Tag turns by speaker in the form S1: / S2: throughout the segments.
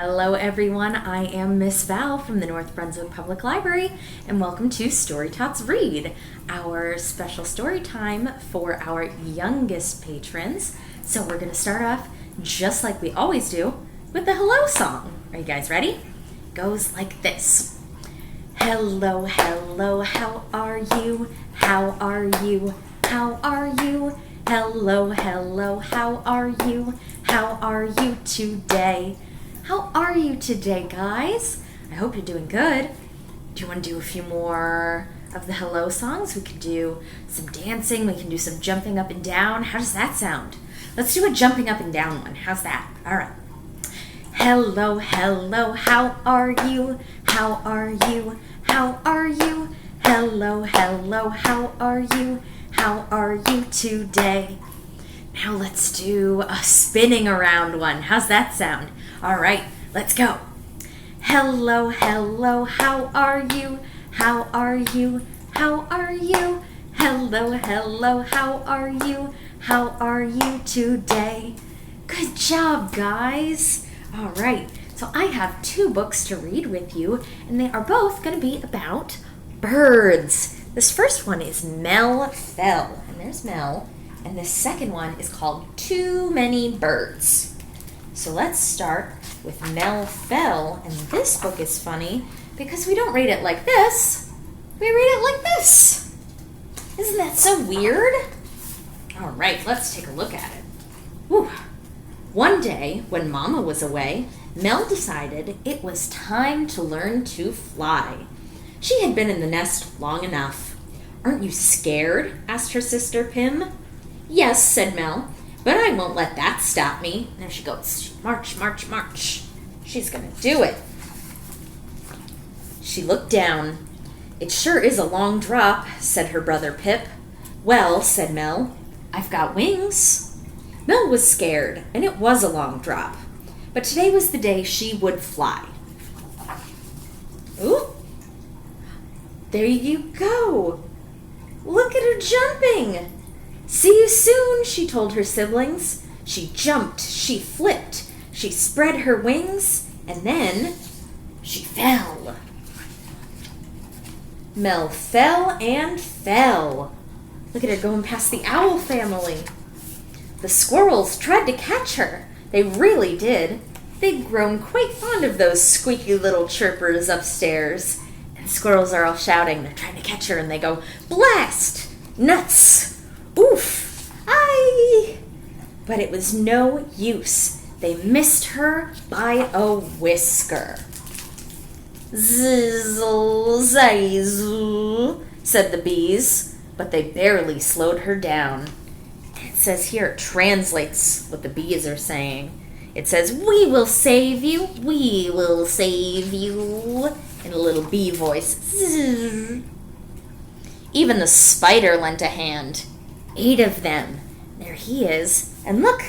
S1: Hello everyone, I am Miss Val from the North Brunswick Public Library, and welcome to Story Tots Read, our special story time for our youngest patrons. So we're going to start off, just like we always do, with the hello song. Are you guys ready? Goes like this. Hello, hello, how are you? How are you? How are you? Hello, hello, how are you? How are you today? How are you today, guys? I hope you're doing good. Do you want to do a few more of the hello songs? We could do some dancing. We can do some jumping up and down. How does that sound? Let's do a jumping up and down one. How's that? All right. Hello, hello, how are you? How are you? How are you? Hello, hello, how are you? How are you today? Now let's do a spinning around one. How's that sound? All right, let's go. Hello, hello, how are you? How are you? How are you? Hello, hello, how are you? How are you today? Good job, guys. All right, so I have two books to read with you, and they are both going to be about birds. This first one is Mel Fell, and there's Mel, and the second one is called Too Many Birds. So let's start with Mel Fell, and this book is funny because we don't read it like this, we read it like this. Isn't that so weird? All right, let's take a look at it. Whew. One day, when Mama was away, Mel decided it was time to learn to fly. She had been in the nest long enough. Aren't you scared? Asked her sister Pim. Yes, said Mel, but I won't let that stop me. There she goes. March, march, march. She's gonna do it. She looked down. It sure is a long drop, said her brother Pip. Well, said Mel, I've got wings. Mel was scared, and it was a long drop. But today was the day she would fly. Ooh. There you go. Look at her jumping. See you soon, she told her siblings. She jumped, she flipped, she spread her wings, and then she fell. Mel fell and fell. Look at her going past the owl family. The squirrels tried to catch her. They really did. They'd grown quite fond of those squeaky little chirpers upstairs. And squirrels are all shouting. They're trying to catch her, and they go, blast! Nuts! Oof! Aye! But it was no use. They missed her by a whisker. Zizzle, zazzle, said the bees, but they barely slowed her down. It says here, it translates what the bees are saying. It says, we will save you, we will save you, in a little bee voice. Zzz. Even the spider lent a hand. 8 of them. There he is. And look,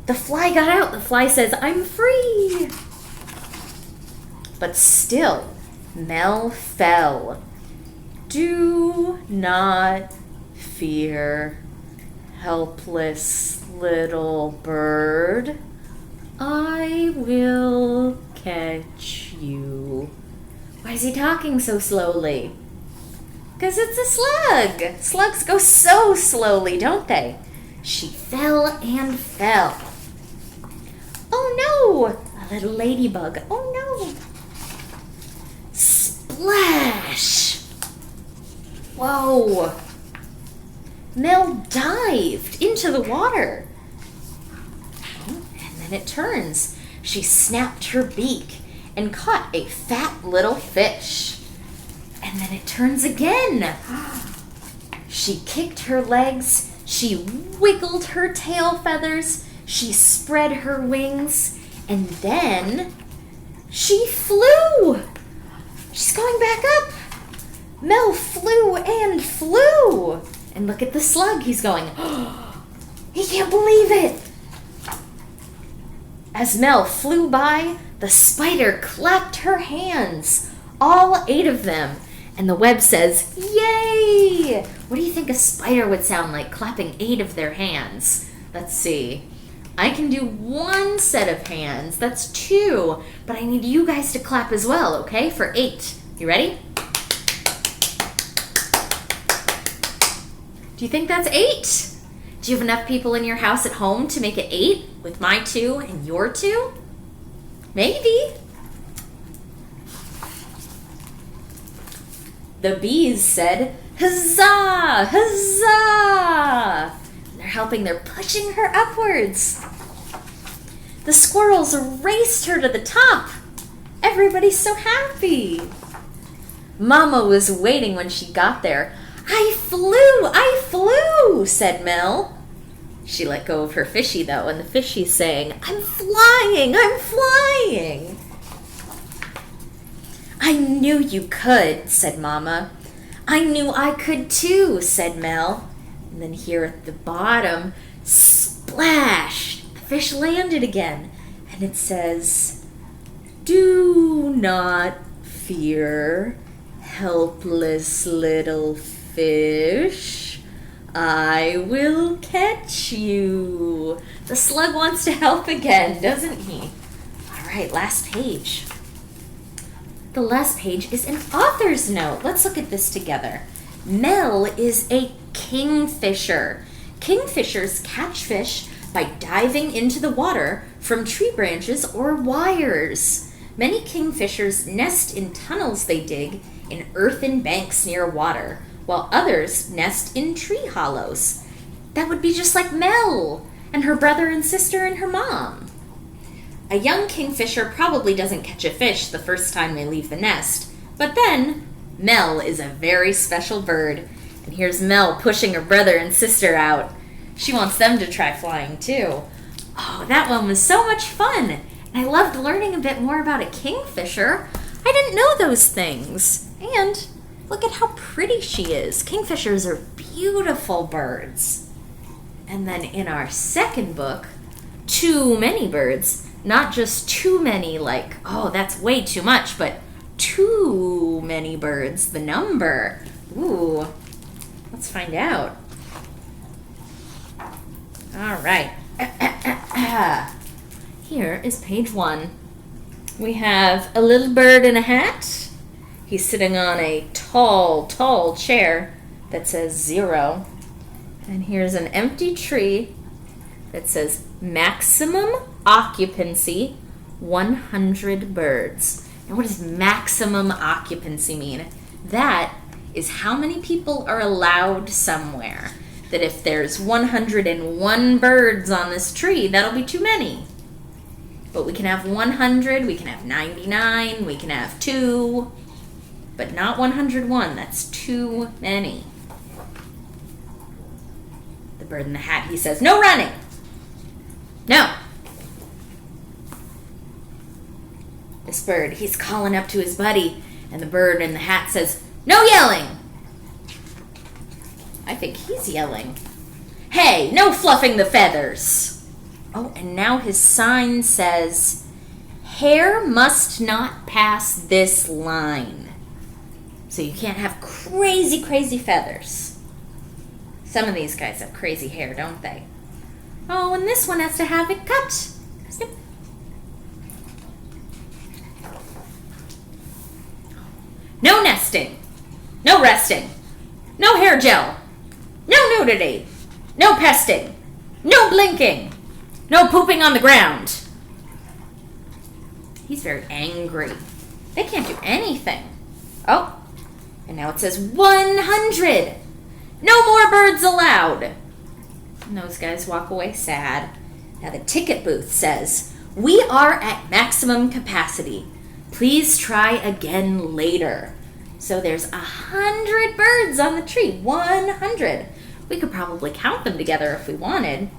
S1: the fly got out. The fly says, I'm free. But still, Mel fell. Do not fear, helpless little bird. I will catch you. Why is he talking so slowly? Because it's a slug. Slugs go so slowly, don't they? She fell and fell. Oh no! A little ladybug. Oh no! Splash! Whoa! Mel dived into the water. And then it turns. She snapped her beak and caught a fat little fish. And then it turns again. She kicked her legs. She wiggled her tail feathers. She spread her wings. And then she flew. She's going back up. Mel flew and flew. And look at the slug. He's going, oh, he can't believe it. As Mel flew by, the spider clapped her hands. All 8 of them. And the web says, yay! What do you think a spider would sound like clapping 8 of their hands? Let's see. I can do 1 set of hands. That's 2. But I need you guys to clap as well, okay? For 8. You ready? Do you think that's 8? Do you have enough people in your house at home to make it 8 with my 2 and your 2? Maybe. The bees said, "Huzzah! Huzzah!" They're helping, they're pushing her upwards. The squirrels raced her to the top. Everybody's so happy. Mama was waiting when she got there. I flew, said Mel. She let go of her fishy, though, and the fishy's saying, I'm flying. I knew you could, said Mama. I knew I could too, said Mel. And then here at the bottom, splash, the fish landed again. And it says, do not fear, helpless little fish. I will catch you. The slug wants to help again, doesn't he? All right, last page. The last page is an author's note. Let's look at this together. Mel is a kingfisher. Kingfishers catch fish by diving into the water from tree branches or wires. Many kingfishers nest in tunnels they dig in earthen banks near water, while others nest in tree hollows. That would be just like Mel and her brother and sister and her mom. A young kingfisher probably doesn't catch a fish the first time they leave the nest, but then Mel is a very special bird. And here's Mel pushing her brother and sister out. She wants them to try flying too. Oh, that one was so much fun. And I loved learning a bit more about a kingfisher. I didn't know those things. And look at how pretty she is. Kingfishers are beautiful birds. And then in our second book, Too Many Birds, not just too many like, oh, that's way too much, but too many birds, the number. Ooh, let's find out. All right. Here is page 1. We have a little bird in a hat. He's sitting on a tall, tall chair that says 0. And here's an empty tree that says maximum occupancy 100 birds. Now what does maximum occupancy mean? That is how many people are allowed somewhere. That if there's 101 birds on this tree, that'll be too many. But we can have 100, we can have 99, we can have 2, but not 101. That's too many. The bird in the hat, he says, no running. No. This bird, he's calling up to his buddy, and the bird in the hat says, no yelling. I think he's yelling. Hey, no fluffing the feathers. Oh, and now his sign says, hair must not pass this line. So you can't have crazy, crazy feathers. Some of these guys have crazy hair, don't they? Oh, and this one has to have it cut. Snip. No nesting. No resting. No hair gel. No nudity. No pesting. No blinking. No pooping on the ground. He's very angry. They can't do anything. Oh, and now it says 100. No more birds allowed. And those guys walk away sad. Now the ticket booth says, we are at maximum capacity. Please try again later. So there's 100 birds on the tree. 100. We could probably count them together if we wanted.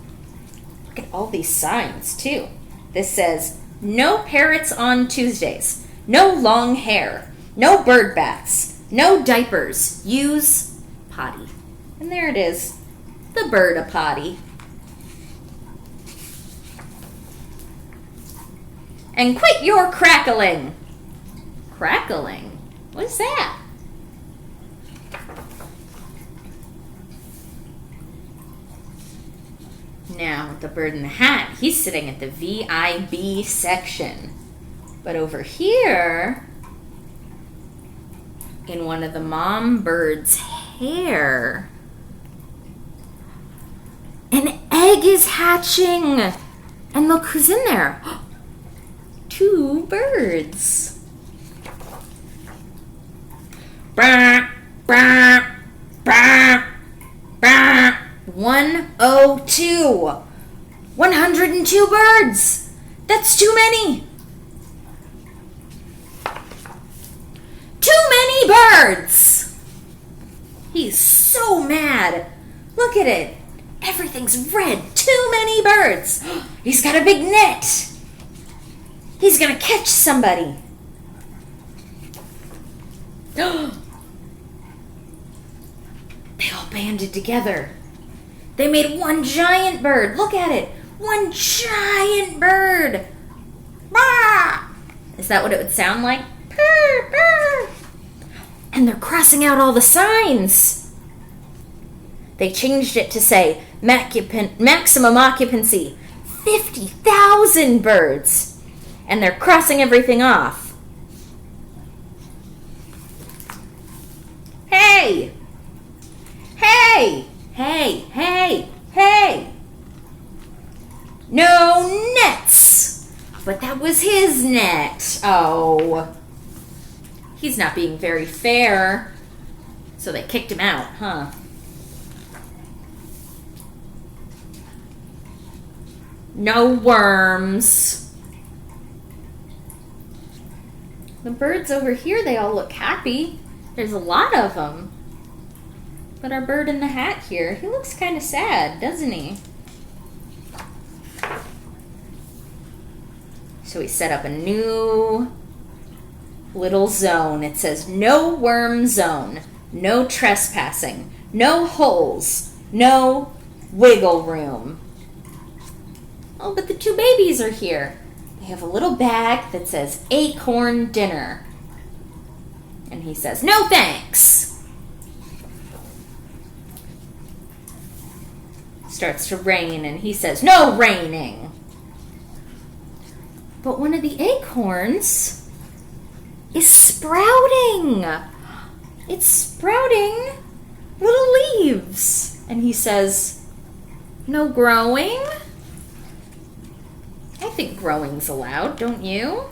S1: Look at all these signs, too. This says, no parrots on Tuesdays. No long hair. No bird baths. No diapers. Use potty. And there it is. The bird a potty. And quit your crackling. Crackling? What is that? Now, the bird in the hat, he's sitting at the VIB section. But over here, in one of the mom bird's hair, an egg is hatching. And look who's in there. 2 birds. Bah, bah, bah, bah. 102. 102 birds. That's too many. Too many birds. He's so mad. Look at it. Everything's red. Too many birds. He's got a big net. He's gonna catch somebody. They all banded together. They made one giant bird. Look at it. One giant bird. Bah! Is that what it would sound like? Purr, purr. And they're crossing out all the signs. They changed it to say maximum occupancy, 50,000 birds. And they're crossing everything off. Hey! Hey! Hey! Hey! Hey! No nets! But that was his net. Oh. He's not being very fair. So they kicked him out, huh? No worms. The birds over here, they all look happy. There's a lot of them. But our bird in the hat here, he looks kind of sad, doesn't he? So we set up a new little zone. It says no worm zone, no trespassing, no holes, no wiggle room. Oh, but the 2 babies are here. They have a little bag that says acorn dinner. And he says, no thanks. Starts to rain and he says, no raining. But one of the acorns is sprouting. It's sprouting little leaves. And he says, no growing? I think growing's allowed, don't you?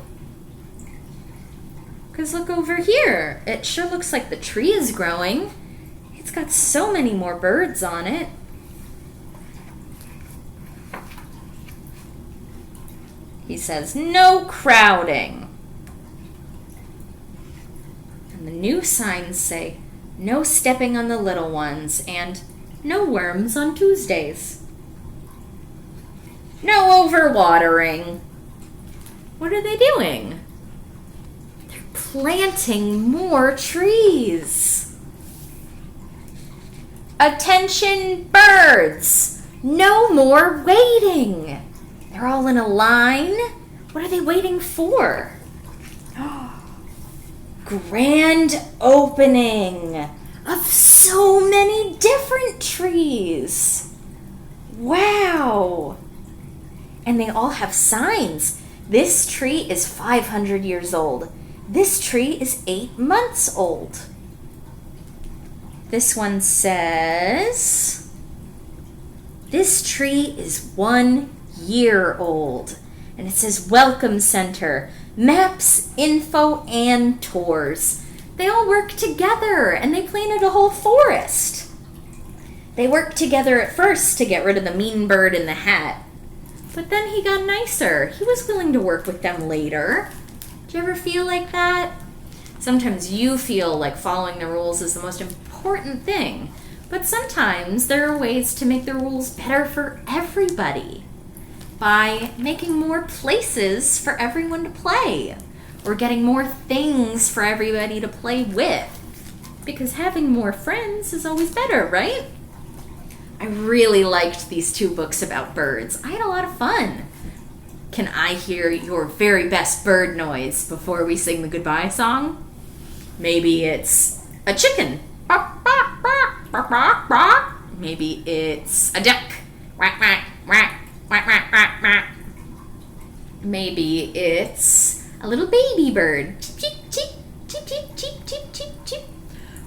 S1: Because look over here. It sure looks like the tree is growing. It's got so many more birds on it. He says, no crowding. And the new signs say, no stepping on the little ones and no worms on Tuesdays. No overwatering. What are they doing? They're planting more trees. Attention birds! No more waiting. They're all in a line. What are they waiting for? Grand opening of so many different trees. Wow. And they all have signs. This tree is 500 years old. This tree is 8 months old. This one says, this tree is 1 year old. And it says Welcome Center, maps, info, and tours. They all work together and they planted a whole forest. They worked together at first to get rid of the mean bird in the hat. But then he got nicer. He was willing to work with them later. Do you ever feel like that? Sometimes you feel like following the rules is the most important thing. But sometimes there are ways to make the rules better for everybody by making more places for everyone to play or getting more things for everybody to play with. Because having more friends is always better, right? I really liked these 2 books about birds. I had a lot of fun. Can I hear your very best bird noise before we sing the goodbye song? Maybe it's a chicken. Maybe it's a duck. Quack, quack. Maybe it's a little baby bird. Cheep, cheep, cheep, cheep, cheep, cheep, cheep, cheep.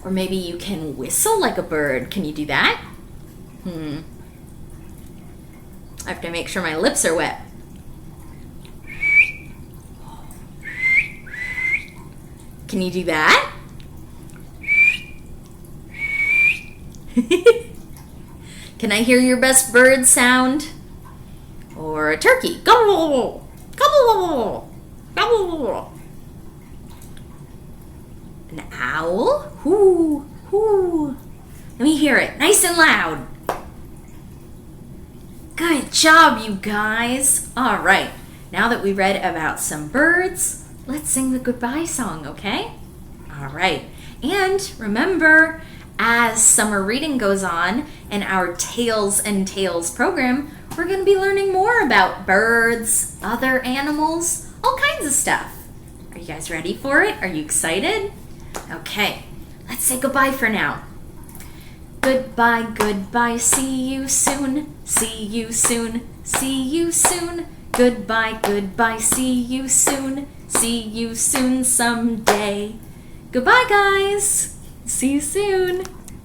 S1: Or maybe you can whistle like a bird. Can you do that? I have to make sure my lips are wet. Can you do that? Can I hear your best bird sound? Or a turkey? Gobble, gobble, gobble. An owl? Hoo, hoo. Let me hear it, nice and loud. Good job, you guys. All right, now that we read about some birds, let's sing the goodbye song, okay? All right, and remember, as summer reading goes on in our Tales and Tales program, we're going to be learning more about birds, other animals, all kinds of stuff. Are you guys ready for it? Are you excited? Okay, let's say goodbye for now. Goodbye, goodbye, see you soon, see you soon, see you soon. Goodbye, goodbye, see you soon someday. Goodbye, guys. See you soon.